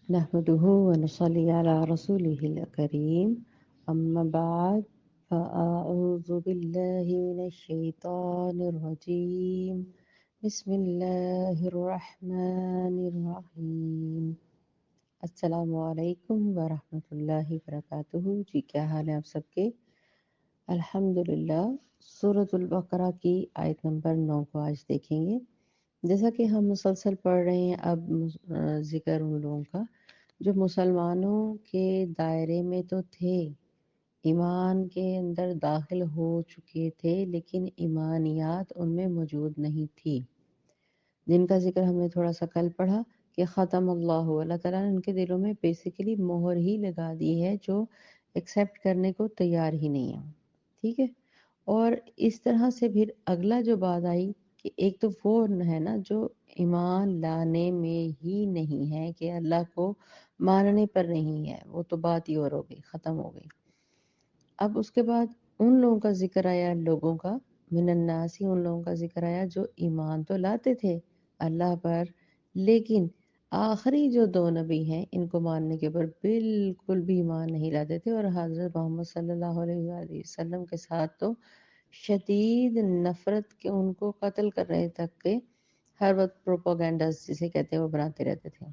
نحمده ونصلي على رسوله الكريم أما بعد فأعوذ بالله من الشيطان الرجيم بسم الله الرحمن الرحیم۔ السلام علیکم ورحمۃ اللہ وبرکاتہ۔ جی کیا حال ہے آپ سب کے؟ الحمدللہ۔ سورۃ البقرہ کی آیت نمبر 9 کو آج دیکھیں گے۔ جیسا کہ ہم مسلسل پڑھ رہے ہیں، اب ذکر ان لوگوں کا جو مسلمانوں کے دائرے میں تو تھے، ایمان کے اندر داخل ہو چکے تھے، لیکن ایمانیات ان میں موجود نہیں تھی، جن کا ذکر ہم نے تھوڑا سا کل پڑھا کہ ختم اللہ تعالیٰ نے ان کے دلوں میں بیسیکلی مہر ہی لگا دی ہے، جو ایکسیپٹ کرنے کو تیار ہی نہیں ہے۔ ٹھیک ہے، اور اس طرح سے پھر اگلا جو بات آئی کہ ایک تو وہ ہے نا جو ایمان لانے میں ہی نہیں ہے، کہ اللہ کو ماننے پر نہیں ہے، وہ تو بات ہی اور ہو گئی، ختم ہو گئی۔ اب اس کے بعد ان لوگوں کا ذکر آیا، لوگوں کا من الناس ہی، ان لوگوں کا ذکر آیا جو ایمان تو لاتے تھے اللہ پر، لیکن آخری جو دو نبی ہیں ان کو ماننے کے اوپر بالکل بھی ایمان نہیں لاتے تھے، اور حضرت محمد صلی اللہ علیہ وآلہ وسلم کے ساتھ تو شدید نفرت کے ان کو قتل کر رہے تک کہ ہر وقت پروپاگینڈاز جسے کہتے ہیں وہ بناتے رہتے تھے۔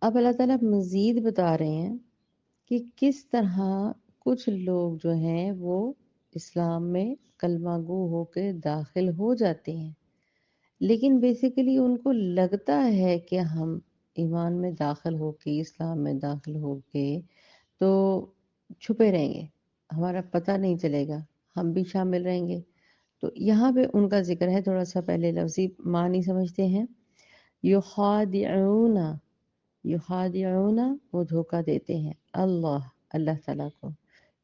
اب اللہ تعالیٰ مزید بتا رہے ہیں کہ کس طرح کچھ لوگ جو ہیں وہ اسلام میں کلمہ گو ہو کے داخل ہو جاتے ہیں، لیکن بیسیکلی ان کو لگتا ہے کہ ہم ایمان میں داخل ہو کے، اسلام میں داخل ہو کے تو چھپے رہیں گے، ہمارا پتہ نہیں چلے گا، ہم بھی شامل رہیں گے۔ تو یہاں پہ ان کا ذکر ہے، تھوڑا سا پہلے لفظی معنی سمجھتے ہیں۔ یخادعون، یخادعون وہ دھوکہ دیتے ہیں اللہ تعالیٰ کو،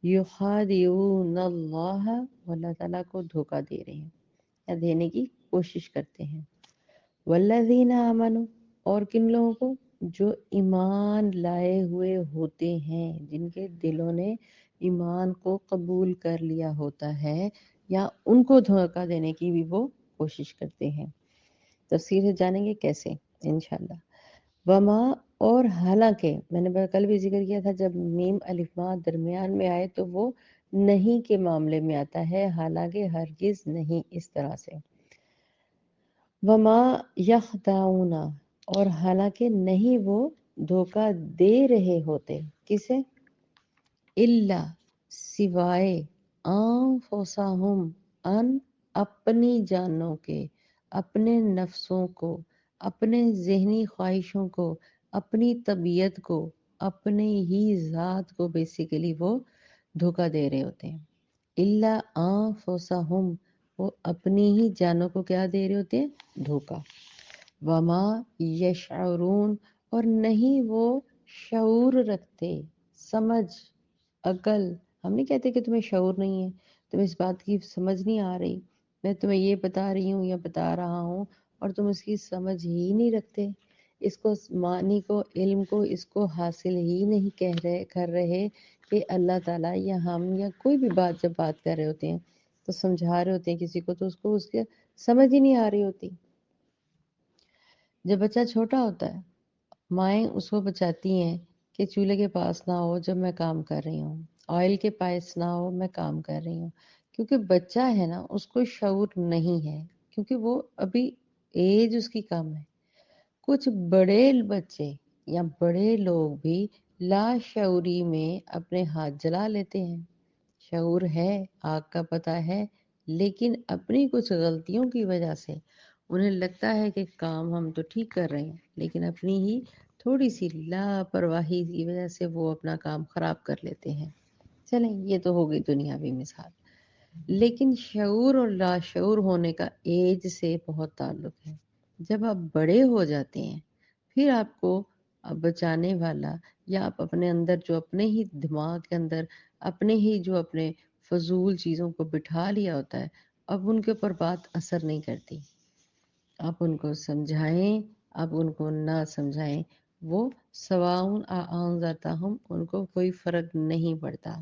یخادعون اللہ، وہ اللہ تعالیٰ کو دھوکہ دے رہے ہیں یا دینے کی کوشش کرتے ہیں۔ والذین آمنوا، اور کن لوگوں کو؟ جو ایمان لائے ہوئے ہوتے ہیں، جن کے دلوں نے ایمان کو قبول کر لیا ہوتا ہے، یا ان کو دھوکہ دینے کی بھی وہ کوشش کرتے ہیں۔ تفسیر سے جانیں گے کیسے انشاءاللہ۔ وما، اور حالانکہ میں نے کل بھی ذکر کیا تھا، جب میم الف با درمیان میں آئے تو وہ نہیں کے معاملے میں آتا ہے، حالانکہ ہرگز نہیں، اس طرح سے۔ وما یخدعون، اور حالانکہ نہیں وہ دھوکہ دے رہے ہوتے، کسے؟ الا، سوائے، انفسہم، ان، اپنی جانوں کے، اپنے نفسوں کو، اپنے ذہنی خواہشوں کو، اپنی طبیعت کو، اپنے ہی ذات کو بیسیکلی وہ دھوکہ دے رہے ہوتے ہیں۔ الا انفسہم، وہ اپنی ہی جانوں کو کیا دے رہے ہوتے ہیں؟ دھوکہ۔ وما یشعرون، اور نہیں وہ شعور رکھتے، سمجھ، عقل۔ ہم نہیں کہتے کہ تمہیں شعور نہیں ہے، تمہیں اس بات کی سمجھ نہیں آ رہی، میں تمہیں یہ بتا رہی ہوں یا بتا رہا ہوں اور تم اس کی سمجھ ہی نہیں رکھتے، اس کو، معنی کو، علم کو، اس کو حاصل ہی نہیں کر رہے کہ اللہ تعالیٰ یا ہم یا کوئی بھی بات جب بات کر رہے ہوتے ہیں تو سمجھا رہے ہوتے ہیں کسی کو، تو اس کو اس کے سمجھ ہی نہیں آ رہی ہوتی۔ جب بچہ چھوٹا ہوتا ہے، مائیں اس کو بچاتی ہیں کہ چولہے کے پاس نہ ہو جب میں کام کر رہی ہوں، آئل کے پاس نہ ہو میں کام کر رہی ہوں، کیونکہ بچہ ہے نا، اس کو شعور نہیں ہے، کیونکہ وہ ابھی ایج اس کی کم ہے۔ کچھ بڑے بچے یا بڑے لوگ بھی لاشعوری میں اپنے ہاتھ جلا لیتے ہیں، شعور ہے، آگ کا پتہ ہے، لیکن اپنی کچھ غلطیوں کی وجہ سے انہیں لگتا ہے کہ کام ہم تو ٹھیک کر رہے ہیں، لیکن اپنی ہی تھوڑی سی لاپرواہی کی وجہ سے وہ اپنا کام خراب کر لیتے ہیں۔ چلیں یہ تو ہو گئی دنیاوی مثال، لیکن شعور اور لاشعور ہونے کا ایج سے بہت تعلق ہے۔ جب آپ بڑے ہو جاتے ہیں، پھر آپ کو بچانے والا، یا آپ اپنے اندر جو اپنے ہی دماغ کے اندر اپنے ہی جو اپنے فضول چیزوں کو بٹھا لیا ہوتا ہے، اب ان کے اوپر بات اثر نہیں کرتی، آپ ان کو سمجھائیں، آپ ان کو نہ سمجھائیں، وہ سواؤن انذرتہم، ان کو کوئی فرق نہیں پڑتا۔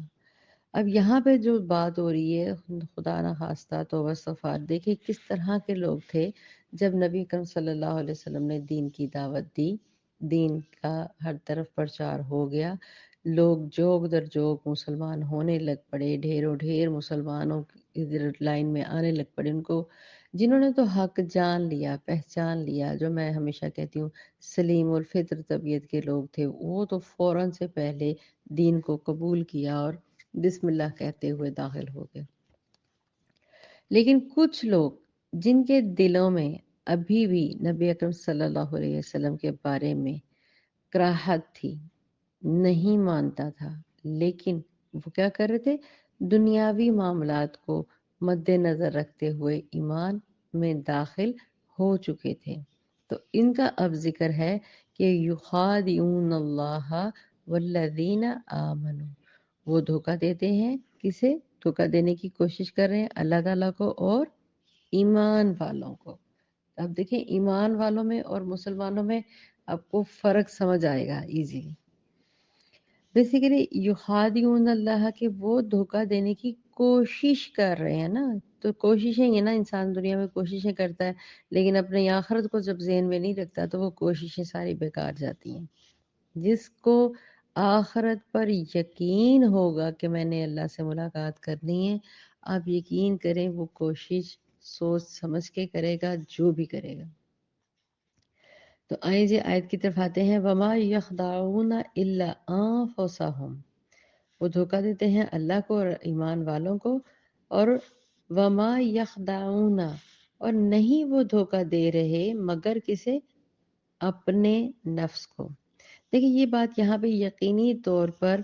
اب یہاں پہ جو بات ہو رہی ہے، خدا نہ خواستہ توبہ استغفار، دیکھیں کس طرح کے لوگ تھے جب نبی کریم صلی اللہ علیہ وسلم نے دین کی دعوت دی، دین کا ہر طرف پرچار ہو گیا، لوگ جوگ در جوگ مسلمان ہونے لگ پڑے، ڈھیروں ڈھیر مسلمانوں ادھر لائن میں آنے لگ پڑے، ان کو جنہوں نے تو حق جان لیا، پہچان لیا، جو میں ہمیشہ کہتی ہوں سلیم الفطر طبیعت کے لوگ تھے، وہ تو فوراً سے پہلے دین کو قبول کیا اور بسم اللہ کہتے ہوئے داخل ہو گئے۔ لیکن کچھ لوگ جن کے دلوں میں ابھی بھی نبی اکرم صلی اللہ علیہ وسلم کے بارے میں کراہت تھی، نہیں مانتا تھا، لیکن وہ کیا کر رہے تھے؟ دنیاوی معاملات کو مد نظر رکھتے ہوئے ایمان میں داخل ہو چکے تھے، تو ان کا اب ذکر ہے کہ یخادعون اللہ والذین آمنوا، وہ دھوکہ دیتے ہیں، کسے دھوکہ دینے کی کوشش کر رہے ہیں؟ اللہ تعالیٰ کو اور ایمان والوں کو۔ اب دیکھیں ایمان والوں میں اور مسلمانوں میں آپ کو فرق سمجھ آئے گا ایزیلی۔ بیسیکلی یخادعون اللہ کے وہ دھوکہ دینے کی کوشش کر رہے ہیں نا، تو کوششیں یہ نا، انسان دنیا میں کوششیں کرتا ہے لیکن اپنی آخرت کو جب ذہن میں نہیں رکھتا تو وہ کوششیں ساری بیکار جاتی ہیں۔ جس کو آخرت پر یقین ہوگا کہ میں نے اللہ سے ملاقات کرنی ہے، آپ یقین کریں وہ کوشش سوچ سمجھ کے کرے گا، جو بھی کرے گا۔ تو آئیں جی آیت کی طرف آتے ہیں، وَمَا يَخْدَعُونَ إِلَّا أَنفُسَهُمْ، وہ دھوکہ دیتے ہیں اللہ کو اور ایمان والوں کو، اور وَمَا يَخْدَعُونَ، اور نہیں وہ دھوکہ دے رہے مگر کسے؟ اپنے نفس کو۔ دیکھیں یہ بات یہاں پہ یقینی طور پر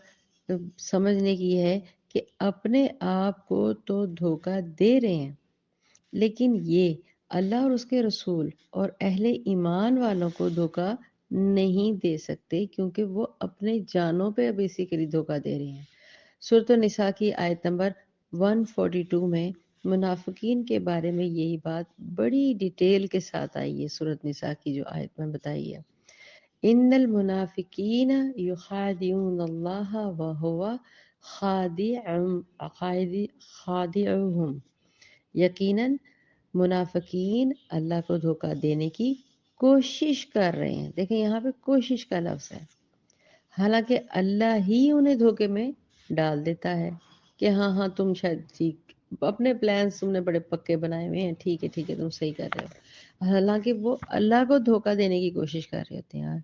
سمجھنے کی ہے کہ اپنے آپ کو تو دھوکہ دے رہے ہیں، لیکن یہ اللہ اور اس کے رسول اور اہل ایمان والوں کو دھوکہ نہیں دے سکتے، کیونکہ وہ اپنے جانوں پہ بیسیکلی دھوکہ دے رہے ہیں۔ سورۃ النساء کی آیت نمبر 142 میں منافقین کے بارے میں یہی بات بڑی ڈیٹیل کے ساتھ آئی ہے۔ سورۃ نساء کی جو آیت میں بتائی ہے، ان المنافقین یخادعون اللہ وہو خادعهم، یقیناً منافقین اللہ کو دھوکہ دینے کی کوشش کر رہے ہیں۔ دیکھیں یہاں پہ کوشش کا لفظ ہے، حالانکہ اللہ ہی انہیں دھوکے میں ڈال دیتا ہے کہ ہاں ہاں تم شاید ٹھیک، اپنے پلانس تم نے بڑے پکے بنائے ہوئے ہیں، ٹھیک ہے تم صحیح کر رہے ہو، حالانکہ وہ اللہ کو دھوکہ دینے کی کوشش کر رہے ہوتے ہیں یار۔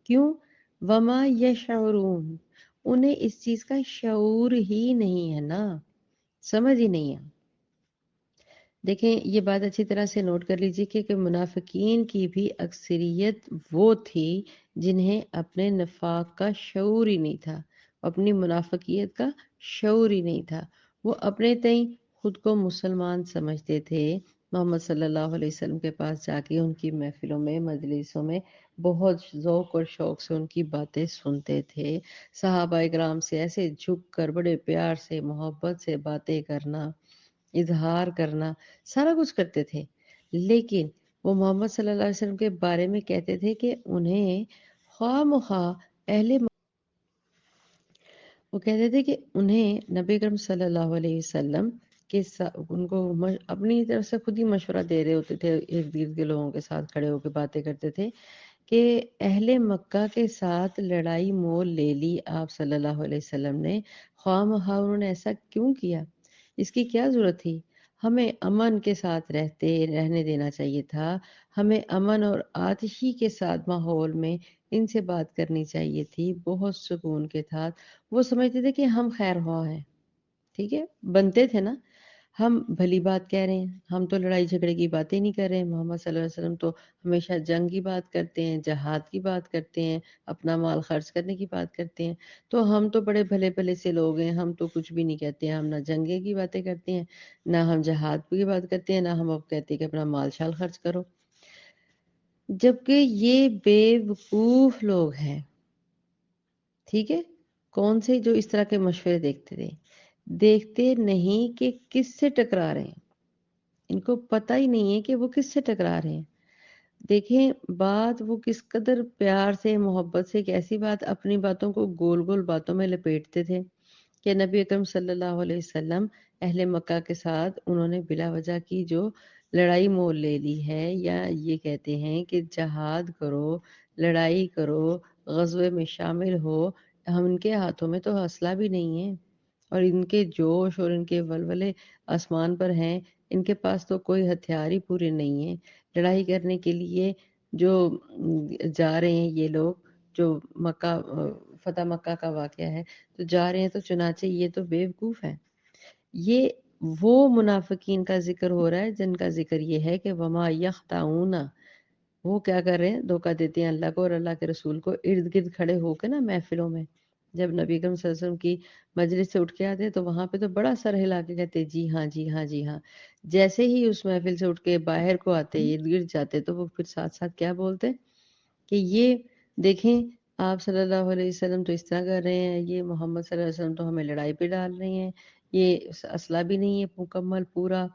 کیوں؟ وما یشعرون، انہیں اس چیز کا شعور ہی نہیں ہے نا، سمجھ ہی نہیں ہے۔ دیکھیں یہ بات اچھی طرح سے نوٹ کر لیجئے کہ منافقین کی بھی اکثریت وہ تھی جنہیں اپنے نفاق کا شعور ہی نہیں تھا، اپنی منافقیت کا شعور ہی نہیں تھا۔ وہ اپنے تئیں خود کو مسلمان سمجھتے تھے، محمد صلی اللہ علیہ وسلم کے پاس جا کے ان کی محفلوں میں، مجلسوں میں بہت ذوق اور شوق سے ان کی باتیں سنتے تھے، صحابہ کرام سے ایسے جھک کر بڑے پیار سے محبت سے باتیں کرنا، اظہار کرنا، سارا کچھ کرتے تھے، لیکن وہ محمد صلی اللہ علیہ وسلم کے بارے میں کہتے تھے کہ انہیں خواہ مخواہ وہ کہتے تھے کہ انہیں نبی کرم صلی اللہ علیہ وسلم کے ان کو اپنی طرف سے خود ہی مشورہ دے رہے ہوتے تھے، ارد گرد کے لوگوں کے ساتھ کھڑے ہو کے باتیں کرتے تھے کہ اہل مکہ کے ساتھ لڑائی مول لے لی آپ صلی اللہ علیہ وسلم نے، خواہ مخواہ انہوں نے ایسا کیوں کیا؟ اس کی کیا ضرورت تھی؟ ہمیں امن کے ساتھ رہنے دینا چاہیے تھا، ہمیں امن اور آتشی کے ساتھ ماحول میں ان سے بات کرنی چاہیے تھی، بہت سکون کے ساتھ۔ وہ سمجھتے تھے کہ ہم خیر خواہ ہیں، ٹھیک ہے، بنتے تھے نا، ہم بھلی بات کہہ رہے ہیں، ہم تو لڑائی جھگڑے کی باتیں نہیں کر رہے ہیں، محمد صلی اللہ علیہ وسلم تو ہمیشہ جنگ کی بات کرتے ہیں، جہاد کی بات کرتے ہیں، اپنا مال خرچ کرنے کی بات کرتے ہیں، تو ہم تو بڑے بھلے بھلے سے لوگ ہیں، ہم تو کچھ بھی نہیں کہتے ہیں، ہم نہ جنگیں کی باتیں کرتے ہیں، نہ ہم جہاد کی بات کرتے ہیں، نہ ہم اب کہتے ہیں کہ اپنا مال شال خرچ کرو، جبکہ یہ بے وقوف لوگ ہیں، ٹھیک ہے۔ کون سے جو اس طرح کے مشورے دیکھتے نہیں کہ کس سے ٹکرا رہے ہیں، ان کو پتہ ہی نہیں ہے کہ وہ کس سے ٹکرا رہے ہیں۔ دیکھیں بات وہ کس قدر پیار سے، محبت سے، ایک ایسی بات، اپنی باتوں کو گول گول باتوں میں لپیٹتے تھے کہ نبی اکرم صلی اللہ علیہ وسلم اہل مکہ کے ساتھ انہوں نے بلا وجہ کی جو لڑائی مول لے لی ہے، یا یہ کہتے ہیں کہ جہاد کرو، لڑائی کرو، غزوے میں شامل ہو، ان کے ہاتھوں میں تو اسلحہ بھی نہیں ہے، اور ان کے جوش اور ان کے ولولے آسمان پر ہیں، ان کے پاس تو کوئی ہتھیار ہی پورے نہیں ہیں لڑائی کرنے کے لیے۔ جو جا رہے ہیں یہ لوگ، جو مکہ فتح مکہ کا واقعہ ہے، تو جا رہے ہیں، تو چنانچہ یہ تو بیوقوف ہیں۔ یہ وہ منافقین کا ذکر ہو رہا ہے جن کا ذکر یہ ہے کہ وما یخدعون، وہ کیا کر رہے ہیں، دھوکہ دیتے ہیں اللہ کو اور اللہ کے رسول کو۔ ارد گرد کھڑے ہو کے نا محفلوں میں، جب نبی اکرم صلی اللہ علیہ وسلم کی مجلس سے اٹھ کے آتے تو وہاں پہ تو بڑا سر ہلا کے کہتے جی ہاں جی ہاں جی ہاں۔ جیسے ہی اس محفل سے اٹھ کے باہر کو آتے، ارد گرد جاتے، تو وہ پھر ساتھ ساتھ کیا بولتے کہ یہ دیکھیں آپ صلی اللہ علیہ وسلم تو اس طرح کر رہے ہیں، یہ محمد صلی اللہ علیہ وسلم تو ہمیں لڑائی پہ ڈال رہے ہیں، یہ اسلحہ بھی نہیں ہے مکمل پورا،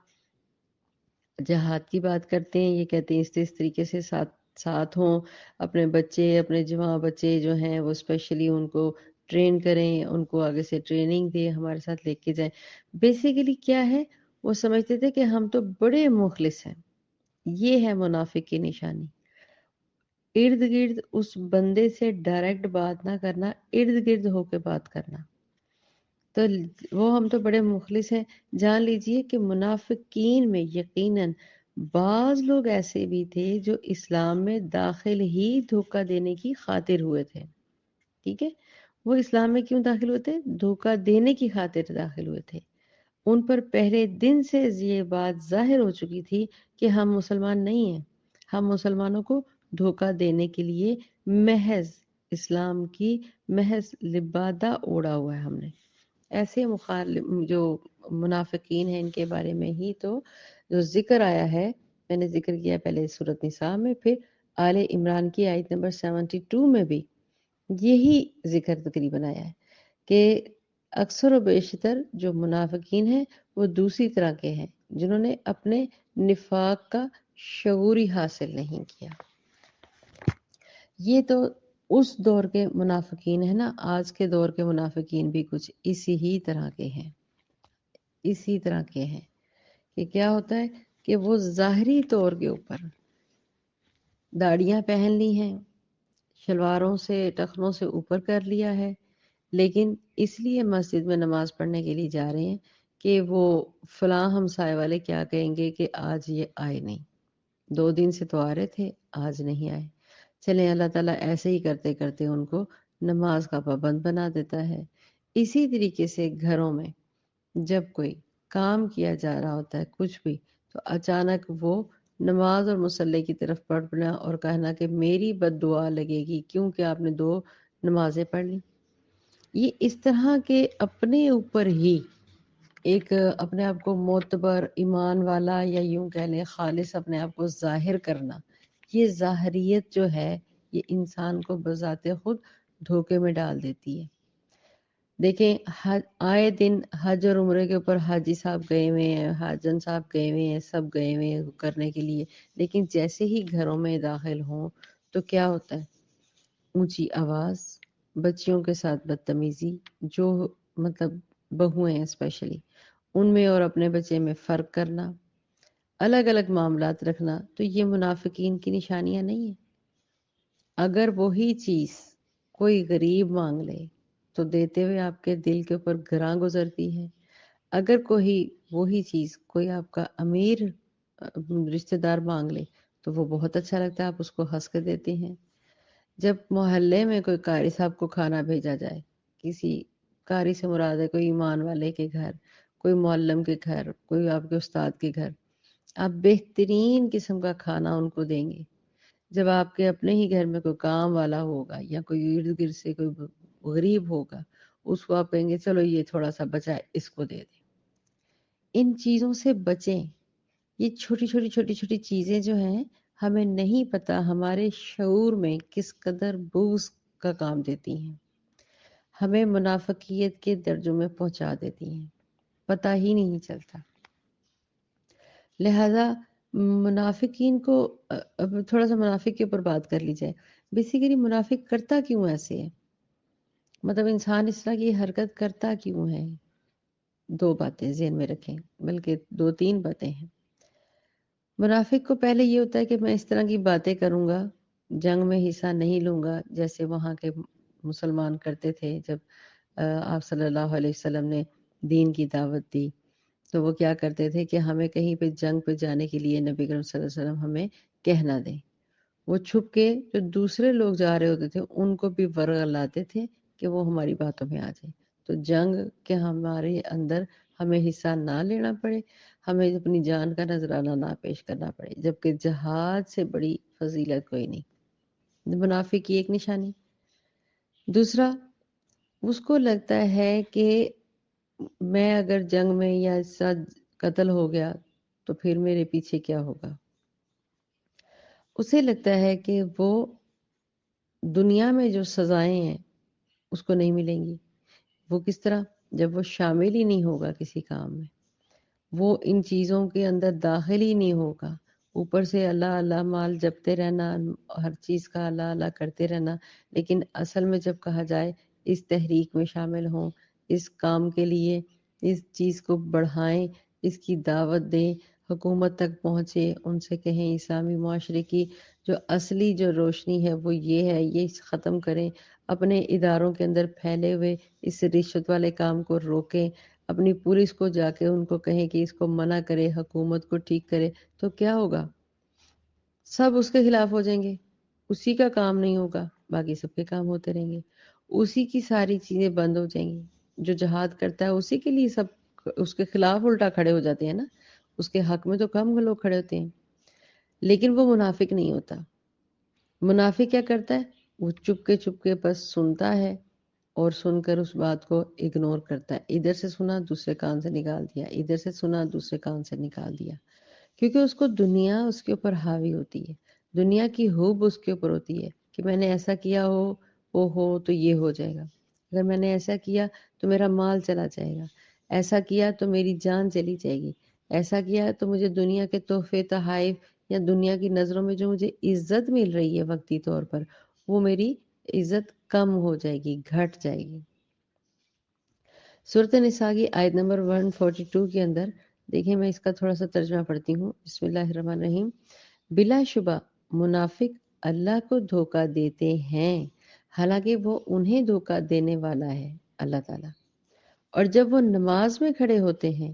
جہاد کی بات کرتے ہیں، یہ کہتے ہیں اس طریقے سے ساتھ ہوں، اپنے بچے، اپنے جوان بچے جو ہیں وہ اسپیشلی ان کو ٹرین کریں، ان کو آگے سے ٹریننگ دیں، ہمارے ساتھ لے کے جائیں۔ بیسیکلی کیا ہے، وہ سمجھتے تھے کہ ہم تو بڑے مخلص ہیں۔ یہ ہے منافق کی نشانی، ارد گرد اس بندے سے ڈائریکٹ بات نہ کرنا، ارد گرد ہو کے بات کرنا، تو وہ ہم تو بڑے مخلص ہیں۔ جان لیجئے کہ منافقین میں یقیناً بعض لوگ ایسے بھی تھے جو اسلام میں داخل ہی دھوکہ دینے کی خاطر ہوئے تھے، ٹھیک ہے؟ وہ اسلام میں کیوں داخل ہوئے تھے؟ دھوکہ دینے کی خاطر داخل ہوئے تھے۔ ان پر پہلے دن سے یہ بات ظاہر ہو چکی تھی کہ ہم مسلمان نہیں ہیں، ہم مسلمانوں کو دھوکہ دینے کے لیے محض اسلام کی محض لبادہ اوڑا ہوا ہے ہم نے۔ ایسے جو منافقین ہیں ان کے بارے میں ہی تو جو ذکر آیا ہے، میں نے ذکر کیا پہلے سورۃ نساء میں، پھر آل عمران کی آیت نمبر 72 میں بھی یہی ذکر تقریباً آیا ہے کہ اکثر و بیشتر جو منافقین ہیں وہ دوسری طرح کے ہیں، جنہوں نے اپنے نفاق کا شعوری حاصل نہیں کیا۔ یہ تو اس دور کے منافقین ہیں نا، آج کے دور کے منافقین بھی کچھ اسی ہی طرح کے ہیں، اسی طرح کے ہیں کہ کیا ہوتا ہے کہ وہ ظاہری طور کے اوپر داڑیاں پہن لی ہیں، شلواروں سے ٹخنوں سے اوپر کر لیا ہے، لیکن اس لیے مسجد میں نماز پڑھنے کے لیے جا رہے ہیں کہ وہ فلاں ہمسائے والے کیا کہیں گے کہ آج یہ آئے نہیں، 2 دن سے تو آ رہے تھے، آج نہیں آئے۔ چلیں اللہ تعالیٰ ایسے ہی کرتے کرتے ان کو نماز کا پابند بنا دیتا ہے۔ اسی طریقے سے گھروں میں جب کوئی کام کیا جا رہا ہوتا ہے کچھ بھی، تو اچانک وہ نماز اور مصلی کی طرف پڑھنا اور کہنا کہ میری بد دعا لگے گی کیونکہ آپ نے 2 نمازیں پڑھ لی۔ یہ اس طرح کے اپنے اوپر ہی ایک اپنے آپ کو معتبر ایمان والا، یا یوں کہہ لیں خالص اپنے آپ کو ظاہر کرنا، یہ ظاہریت جو ہے یہ انسان کو بذات خود دھوکے میں ڈال دیتی ہے۔ دیکھیں آئے دن حج اور عمرے کے اوپر حاجی صاحب گئے ہوئے ہیں، حاجن صاحب گئے ہوئے ہیں، سب گئے ہوئے ہیں کرنے کے لیے، لیکن جیسے ہی گھروں میں داخل ہوں تو کیا ہوتا ہے؟ اونچی آواز، بچیوں کے ساتھ بدتمیزی، جو مطلب بہویں ہیں اسپیشلی ان میں اور اپنے بچے میں فرق کرنا، الگ الگ معاملات رکھنا، تو یہ منافقین کی نشانیاں نہیں ہیں۔ اگر وہی چیز کوئی غریب مانگ لے تو دیتے ہوئے آپ کے دل کے اوپر گراں گزرتی ہے، اگر کوئی وہی چیز کوئی آپ کا امیر رشتہ دار مانگ لے تو وہ بہت اچھا لگتا ہے، آپ اس کو ہنس کے دیتے ہیں۔ جب محلے میں کوئی قاری صاحب کو کھانا بھیجا جائے، کسی قاری سے مراد ہے کوئی ایمان والے کے گھر، کوئی معلم کے گھر، کوئی آپ کے استاد کے گھر، آپ بہترین قسم کا کھانا ان کو دیں گے۔ جب آپ کے اپنے ہی گھر میں کوئی کام والا ہوگا یا کوئی ارد گرد سے کوئی غریب ہوگا، اس کو آپ کہیں گے چلو یہ تھوڑا سا بچا ہے اس کو دے دیں۔ ان چیزوں سے بچیں۔ یہ چھوٹی چھوٹی چھوٹی چھوٹی چیزیں جو ہیں ہمیں نہیں پتہ ہمارے شعور میں کس قدر بوز کا کام دیتی ہیں، ہمیں منافقیت کے درجوں میں پہنچا دیتی ہیں، پتہ ہی نہیں چلتا۔ لہذا منافقین کو اب تھوڑا سا منافق کے اوپر بات کر لی جائے۔ بیسیکلی منافق کرتا کیوں ایسے ہے؟ مطلب انسان اس طرح کی حرکت کرتا کیوں ہے؟ 2 باتیں ذہن میں رکھیں، بلکہ 2-3 باتیں ہیں۔ منافق کو پہلے یہ ہوتا ہے کہ میں اس طرح کی باتیں کروں گا، جنگ میں حصہ نہیں لوں گا، جیسے وہاں کے مسلمان کرتے تھے جب آپ صلی اللہ علیہ وسلم نے دین کی دعوت دی، تو وہ کیا کرتے تھے کہ ہمیں کہیں پہ جنگ پہ جانے کے لیے نبی کریم صلی اللہ علیہ وسلم ہمیں کہہ نہ دیں، وہ چھپ کے جو دوسرے لوگ جا رہے ہوتے تھے ان کو بھی ورگلاتے تھے کہ وہ ہماری باتوں میں آ جائیں، تو جنگ کے ہمارے اندر ہمیں حصہ نہ لینا پڑے، ہمیں اپنی جان کا نذرانہ نہ پیش کرنا پڑے، جبکہ جہاد سے بڑی فضیلت کوئی نہیں۔ منافق کی ایک نشانی۔ دوسرا، اس کو لگتا ہے کہ میں اگر جنگ میں یا اس ساتھ قتل ہو گیا تو پھر میرے پیچھے کیا ہوگا، اسے لگتا ہے کہ وہ دنیا میں جو سزائیں ہیں اس کو نہیں ملیں گی۔ وہ کس طرح؟ جب وہ شامل ہی نہیں ہوگا کسی کام میں، وہ ان چیزوں کے اندر داخل ہی نہیں ہوگا، اوپر سے اللہ اللہ مال جپتے رہنا، ہر چیز کا اللہ اللہ کرتے رہنا، لیکن اصل میں جب کہا جائے اس تحریک میں شامل ہوں، اس کام کے لیے اس چیز کو بڑھائیں، اس کی دعوت دیں، حکومت تک پہنچے، ان سے کہیں اسلامی معاشرے کی جو اصلی جو روشنی ہے وہ یہ ہے، یہ ختم کریں، اپنے اداروں کے اندر پھیلے ہوئے اس رشوت والے کام کو روکیں، اپنی پولیس کو جا کے ان کو کہیں کہ اس کو منع کرے، حکومت کو ٹھیک کرے، تو کیا ہوگا؟ سب اس کے خلاف ہو جائیں گے، اسی کا کام نہیں ہوگا، باقی سب کے کام ہوتے رہیں گے، اسی کی ساری چیزیں بند ہو جائیں گی، جو جہاد کرتا ہے اسی کے لیے سب اس کے خلاف الٹا کھڑے ہو جاتے ہیں نا، اس کے حق میں تو کم لوگ کھڑے ہوتے ہیں، لیکن وہ منافق نہیں ہوتا۔ منافق کیا کرتا ہے؟ وہ چپ کے بس سنتا ہے اور سن کر اس بات کو اگنور کرتا ہے، ادھر سے سنا دوسرے کان سے نکال دیا، ادھر سے سنا دوسرے کان سے نکال دیا، کیونکہ اس کو دنیا اس کے اوپر حاوی ہوتی ہے، دنیا کی ہوب اس کے اوپر ہوتی ہے کہ میں نے ایسا کیا ہو تو یہ ہو جائے گا، اگر میں نے ایسا کیا تو میرا مال چلا جائے گا، ایسا کیا تو میری جان چلی جائے گی، ایسا کیا تو مجھے دنیا کے تحفے تحائف یا دنیا کی نظروں میں جو مجھے عزت مل رہی ہے وقتی طور پر، وہ میری عزت کم ہو جائے گی، گھٹ جائے گی۔ سورۃ نساء کی آیت نمبر 142 کے اندر دیکھیں، میں اس کا تھوڑا سا ترجمہ پڑھتی ہوں۔ بسم اللہ الرحمن الرحیم۔ بلا شبہ منافق اللہ کو دھوکہ دیتے ہیں، حالانکہ وہ انہیں دھوکہ دینے والا ہے اللہ تعالیٰ، اور جب وہ نماز میں کھڑے ہوتے ہیں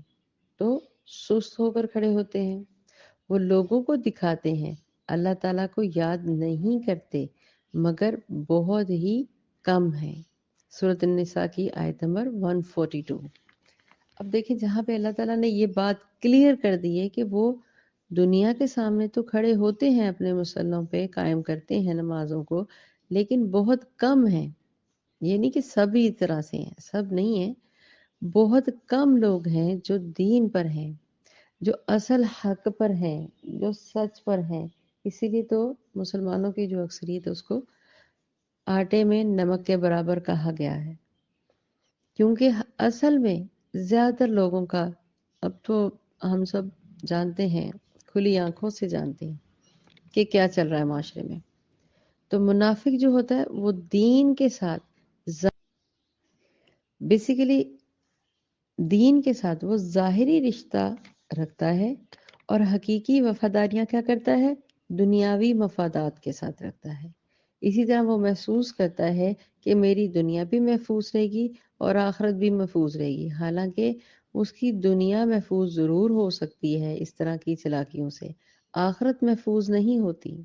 تو سست ہو کر کھڑے ہوتے ہیں، وہ لوگوں کو دکھاتے ہیں، اللہ تعالیٰ کو یاد نہیں کرتے مگر بہت ہی کم ہیں۔ سورۃ النساء کی آیت نمبر 142۔ اب دیکھیں، جہاں پہ اللہ تعالیٰ نے یہ بات کلیئر کر دی ہے کہ وہ دنیا کے سامنے تو کھڑے ہوتے ہیں، اپنے مسلوں پہ قائم کرتے ہیں نمازوں کو، لیکن بہت کم ہیں، یہ نہیں کہ سبھی طرح سے ہیں، سب نہیں ہیں، بہت کم لوگ ہیں جو دین پر ہیں، جو اصل حق پر ہیں، جو سچ پر ہیں۔ اسی لیے تو مسلمانوں کی جو اکثریت ہے اس کو آٹے میں نمک کے برابر کہا گیا ہے، کیونکہ اصل میں زیادہ تر لوگوں کا، اب تو ہم سب جانتے ہیں، کھلی آنکھوں سے جانتے ہیں کہ کیا چل رہا ہے معاشرے میں، تو منافق جو ہوتا ہے وہ دین کے ساتھ بیسیکلی دین کے ساتھ وہ ظاہری رشتہ رکھتا ہے، اور حقیقی وفاداریاں کیا کرتا ہے؟ دنیاوی مفادات کے ساتھ رکھتا ہے۔ اسی طرح وہ محسوس کرتا ہے کہ میری دنیا بھی محفوظ رہے گی اور آخرت بھی محفوظ رہے گی، حالانکہ اس کی دنیا محفوظ ضرور ہو سکتی ہے اس طرح کی چلاکیوں سے، آخرت محفوظ نہیں ہوتی۔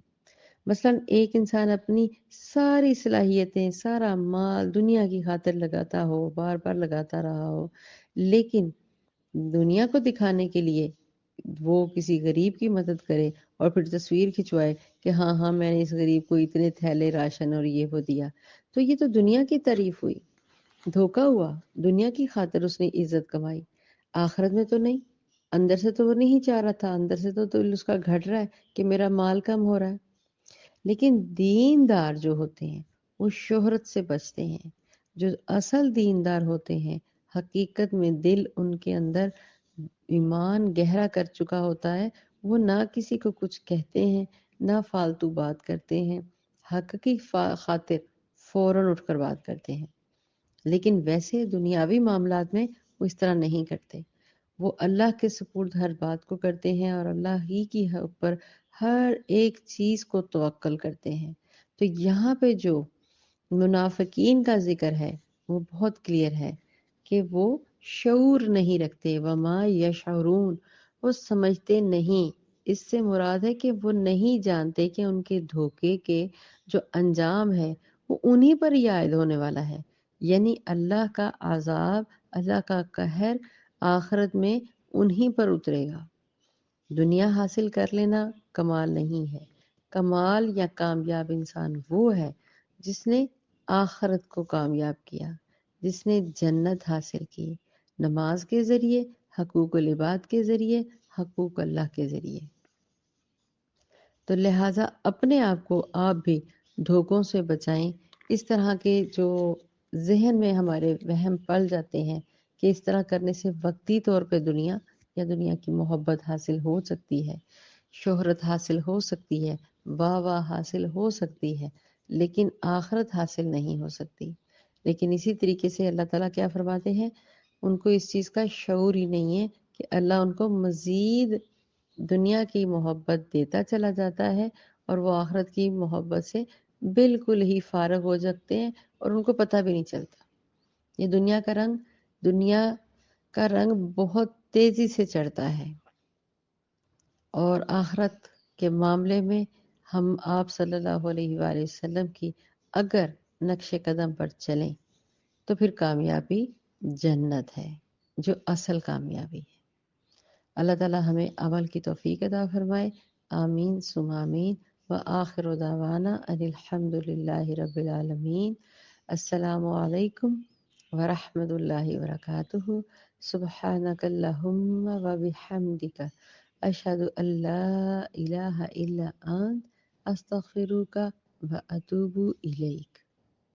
مثلا ایک انسان اپنی ساری صلاحیتیں، سارا مال دنیا کی خاطر لگاتا ہو، بار بار لگاتا رہا ہو، لیکن دنیا کو دکھانے کے لیے وہ کسی غریب کی مدد کرے اور پھر تصویر کھنچوائے کہ ہاں ہاں میں نے اس غریب کو اتنے تھیلے راشن اور یہ وہ دیا، تو یہ تو دنیا کی تعریف ہوئی، دھوکا ہوا، دنیا کی خاطر اس نے عزت کمائی، آخرت میں تو نہیں۔ اندر سے تو وہ نہیں چاہ رہا تھا، اندر سے تو دل اس کا گھٹ رہا ہے کہ میرا مال کم ہو رہا ہے۔ لیکن دیندار جو ہوتے ہیں وہ شہرت سے بچتے ہیں، جو اصل دیندار ہوتے ہیں حقیقت میں دل ان کے اندر ایمان گہرا کر چکا ہوتا ہے، وہ نہ کسی کو کچھ کہتے ہیں، نہ فالتو بات کرتے ہیں، حق کی خاطر فوراً اٹھ کر بات کرتے ہیں، لیکن ویسے دنیاوی معاملات میں وہ اس طرح نہیں کرتے، وہ اللہ کے سپرد ہر بات کو کرتے ہیں اور اللہ ہی کی اوپر ہر ایک چیز کو توکل کرتے ہیں۔ تو یہاں پہ جو منافقین کا ذکر ہے وہ بہت کلیئر ہے کہ وہ شعور نہیں رکھتے، وما یشعرون، وہ سمجھتے نہیں۔ اس سے مراد ہے کہ وہ نہیں جانتے کہ ان کے دھوکے کے جو انجام ہے وہ انہی پر ہی عائد ہونے والا ہے، یعنی اللہ کا عذاب، اللہ کا قہر آخرت میں انہی پر اترے گا۔ دنیا حاصل کر لینا کمال نہیں ہے، کمال یا کامیاب انسان وہ ہے جس نے آخرت کو کامیاب کیا، جس نے جنت حاصل کی، نماز کے ذریعے، حقوق العباد کے ذریعے، حقوق اللہ کے ذریعے۔ تو لہٰذا اپنے آپ کو آپ بھی دھوکوں سے بچائیں۔ اس طرح کے جو ذہن میں ہمارے وہم پل جاتے ہیں کہ اس طرح کرنے سے وقتی طور پہ دنیا یا دنیا کی محبت حاصل ہو سکتی ہے، شہرت حاصل ہو سکتی ہے، واہ واہ حاصل ہو سکتی ہے، لیکن آخرت حاصل نہیں ہو سکتی۔ لیکن اسی طریقے سے اللہ تعالیٰ کیا فرماتے ہیں، ان کو اس چیز کا شعور ہی نہیں ہے کہ اللہ ان کو مزید دنیا کی محبت دیتا چلا جاتا ہے اور وہ آخرت کی محبت سے بالکل ہی فارغ ہو جاتے ہیں اور ان کو پتہ بھی نہیں چلتا۔ یہ دنیا کا رنگ بہت تیزی سے چڑھتا ہے، اور آخرت کے معاملے میں ہم آپ صلی اللہ علیہ وآلہ وسلم کی اگر نقش قدم پر چلیں تو پھر کامیابی جنت ہے، جو اصل کامیابی ہے۔ اللہ تعالی ہمیں عمل کی توفیق عطا فرمائے، آمین ثم آمین، وآخر دعوانا ان الحمد للہ رب العالمین۔ السلام علیکم ورحمۃ اللہ وبرکاتہ۔ سبحانک اللہم وبحمدک، اشہد ان لا الہ الا انت، استغفرک واتوب الیک۔